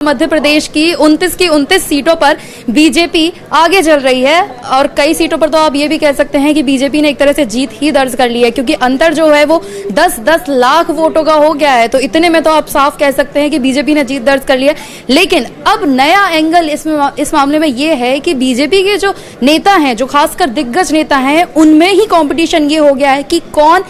मध्य प्रदेश की 29 सीटों पर बीजेपी आगे चल रही है और कई सीटों पर तो आप ये भी कह सकते हैं कि बीजेपी ने एक तरह से जीत ही दर्ज कर ली है, क्योंकि अंतर जो है वो 10-10 लाख वोटों का हो गया है। तो इतने में तो आप साफ कह सकते हैं कि बीजेपी ने जीत दर्ज कर ली है। लेकिन अब नया एंगल इस मामले में ये है कि बीजेपी के जो नेता हैं, जो खासकर दिग्गज नेता हैं, उनमें ही कॉम्पिटिशन ये हो गया है कि कौन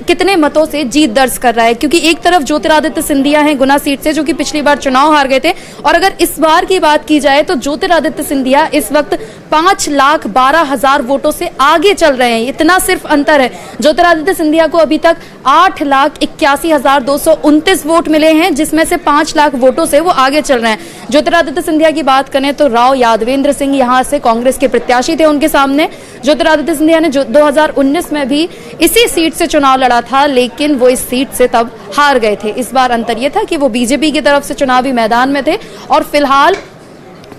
कितने मतों से जीत दर्ज कर रहा है। क्योंकि एक तरफ ज्योतिरादित्य सिंधिया हैं गुना सीट से, जो कि पिछली बार चुनाव हार गए थे, और अगर इस बार की बात की जाए तो ज्योतिरादित्य सिंधिया इस वक्त 5,12,000 वोटों से आगे चल रहे हैं। इतना सिर्फ अंतर है। ज्योतिरादित्य सिंधिया को अभी तक 8,81,229 वोट मिले हैं, जिसमें से 5 लाख वोटों से वो आगे चल रहे हैं। ज्योतिरादित्य सिंधिया की बात करें तो राव यादवेंद्र सिंह यहाँ से कांग्रेस के प्रत्याशी थे उनके सामने। ज्योतिरादित्य सिंधिया ने 2019 में भी इसी सीट से चुनाव लड़ा था, लेकिन वो इस सीट से तब हार गए थे। इस बार अंतर ये था कि वो बीजेपी की तरफ से चुनावी मैदान में थे और फिलहाल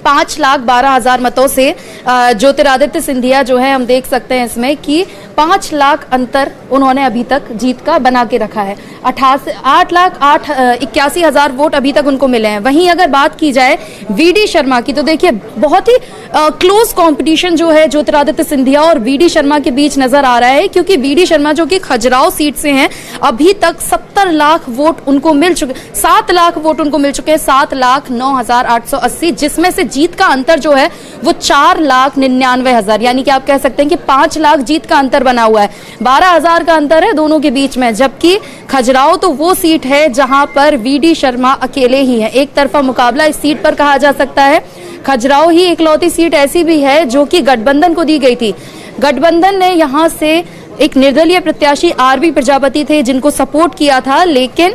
5,12,000 मतों से ज्योतिरादित्य सिंधिया जो है, हम देख सकते हैं इसमें कि 5 लाख अंतर उन्होंने अभी तक जीत का बना के रखा है। 8,81,000 वोट अभी तक उनको मिले हैं। वहीं अगर बात की जाए वीडी शर्मा की, तो देखिए बहुत ही क्लोज कंपटीशन जो है ज्योतिरादित्य सिंधिया और वीडी शर्मा के बीच नजर आ रहा है, क्योंकि वीडी शर्मा जो कि खजुराहो सीट से हैं, अभी तक 70 लाख वोट उनको मिल चुके, 7 लाख वोट उनको मिल चुके हैं, 7,09,880, जिसमें से जीत का अंतर जो है वो 4,99,000, यानी कि आप कह सकते हैं कि 5 लाख जीत का अंतर बना हुआ है। 12,000 का अंतर है दोनों के बीच में, जबकि खजुराहो तो वो सीट है जहां पर वीडी शर्मा अकेले ही है। एक तरफा मुकाबला इस सीट पर कहा जा सकता है। खजुराहो ही इकलौती सीट ऐसी भी है जो कि गठबंधन को दी गई थी। गठबंधन ने यहां से एक निर्दलीय प्रत्याशी आरबी प्रजापति थे जिनको सपोर्ट किया था, लेकिन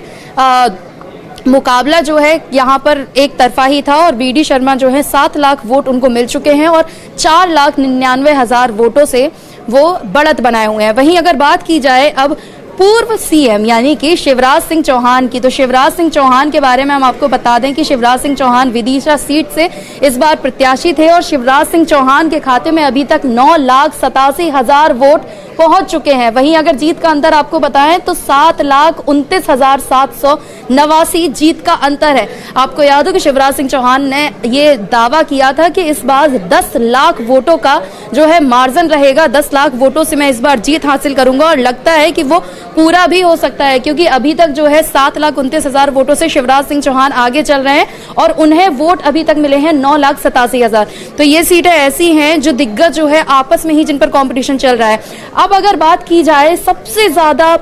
मुकाबला जो है यहाँ पर एक तरफा ही था और वीडी शर्मा जो है 7 लाख वोट उनको मिल चुके हैं और 4,99,000 वोटों से वो बढ़त बनाए हुए हैं। वहीं अगर बात की जाए अब पूर्व सीएम यानी कि शिवराज सिंह चौहान की, तो शिवराज सिंह चौहान के बारे में हम आपको बता दें कि शिवराज सिंह चौहान विदिशा सीट से इस बार प्रत्याशी थे और शिवराज सिंह चौहान के खाते में अभी तक 9,87,000 वोट पहुंच चुके हैं। वहीं अगर जीत का अंतर आपको बताएं तो 7,29,789 जीत का अंतर है। आपको याद हो कि शिवराज सिंह चौहान ने ये दावा किया था कि इस बार 10 लाख वोटों का जो है मार्जिन रहेगा, 10 लाख वोटों से मैं इस बार जीत हासिल करूंगा, और लगता है कि वो पूरा भी हो सकता है, क्योंकि अभी तक जो है 7,29,000 वोटों से शिवराज सिंह चौहान आगे चल रहे हैं और उन्हें वोट अभी तक मिले हैं 9,87,000। तो ये सीटें ऐसी हैं जो दिग्गज जो है आपस में ही जिन पर कॉम्पिटिशन चल रहा है। अब अगर बात की जाए सबसे ज्यादा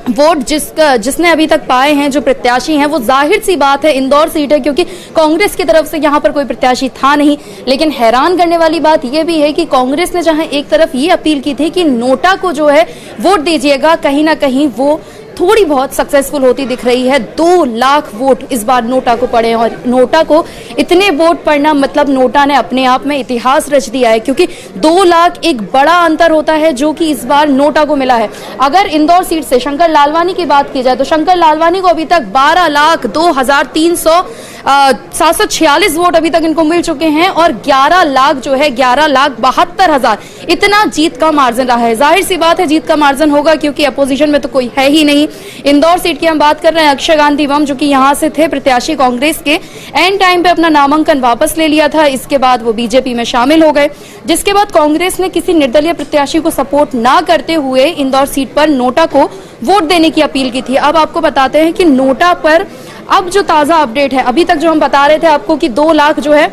वोट जिसने अभी तक पाए हैं जो प्रत्याशी हैं, वो जाहिर सी बात है इंदौर सीट है, क्योंकि कांग्रेस की तरफ से यहाँ पर कोई प्रत्याशी था नहीं। लेकिन हैरान करने वाली बात यह भी है कि कांग्रेस ने जहां एक तरफ ये अपील की थी कि नोटा को जो है वोट दीजिएगा, कहीं ना कहीं वो थोड़ी बहुत सक्सेसफुल होती दिख रही है। 2 लाख वोट इस बार नोटा को पड़े और नोटा को इतने वोट पड़ना मतलब नोटा ने अपने आप में इतिहास रच दिया है, क्योंकि 2 लाख एक बड़ा अंतर होता है जो कि इस बार नोटा को मिला है। अगर इंदौर सीट से शंकर लालवानी की बात की जाए तो शंकर लालवानी को अभी तक 12,02,746 वोट अभी तक इनको मिल चुके हैं और 11 लाख जो है 11,72,000 इतना जीत का मार्जिन रहा है। जाहिर सी बात है जीत का मार्जिन होगा, क्योंकि अपोजिशन में तो कोई है ही नहीं। इंदौर सीट की हम बात कर रहे हैं, अक्षय गांधी वम जो कि यहां से थे प्रत्याशी कांग्रेस के, एंड टाइम पे अपना नामांकन वापस ले लिया था। इसके बाद वो बीजेपी में शामिल हो गए, जिसके बाद कांग्रेस ने किसी निर्दलीय प्रत्याशी को सपोर्ट ना करते हुए इंदौर सीट पर नोटा को वोट देने की अपील की थी। अब आपको बताते हैं कि नोटा पर अब जो ताजा अपडेट है, अभी तक जो हम बता रहे थे आपको कि 2 लाख जो है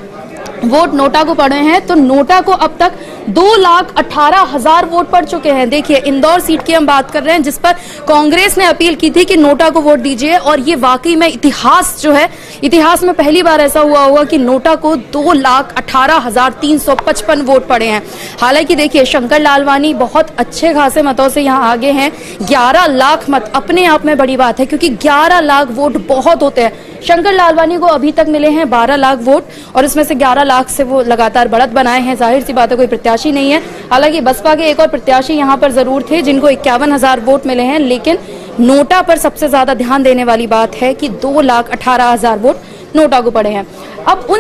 वोट नोटा को पड़े हैं, तो नोटा को अब तक 2,18,000 वोट पड़ चुके हैं। देखिए इंदौर सीट की हम बात कर रहे हैं जिस पर कांग्रेस ने अपील की थी कि नोटा को वोट दीजिए, और ये वाकई में इतिहास जो है, इतिहास में पहली बार ऐसा हुआ होगा कि नोटा को 2,18,355 वोट पड़े हैं। हालांकि देखिए शंकर लालवानी बहुत अच्छे खासे मतों से यहाँ आगे हैं। 11 लाख मत अपने आप में बड़ी बात है, क्योंकि 11 लाख वोट बहुत होते हैं। शंकर लालवानी को अभी तक मिले हैं 12 लाख वोट और इसमें से 11 लाख से वो लगातार बढ़त बनाए हैं। जाहिर सी बात है कोई प्रत्याशी नहीं है। हालांकि बसपा के एक और प्रत्याशी यहाँ पर जरूर थे जिनको 51,000 वोट मिले हैं, लेकिन नोटा पर सबसे ज्यादा ध्यान देने वाली बात है कि 2,18,000 वोट नोटा को पड़े हैं। अब उन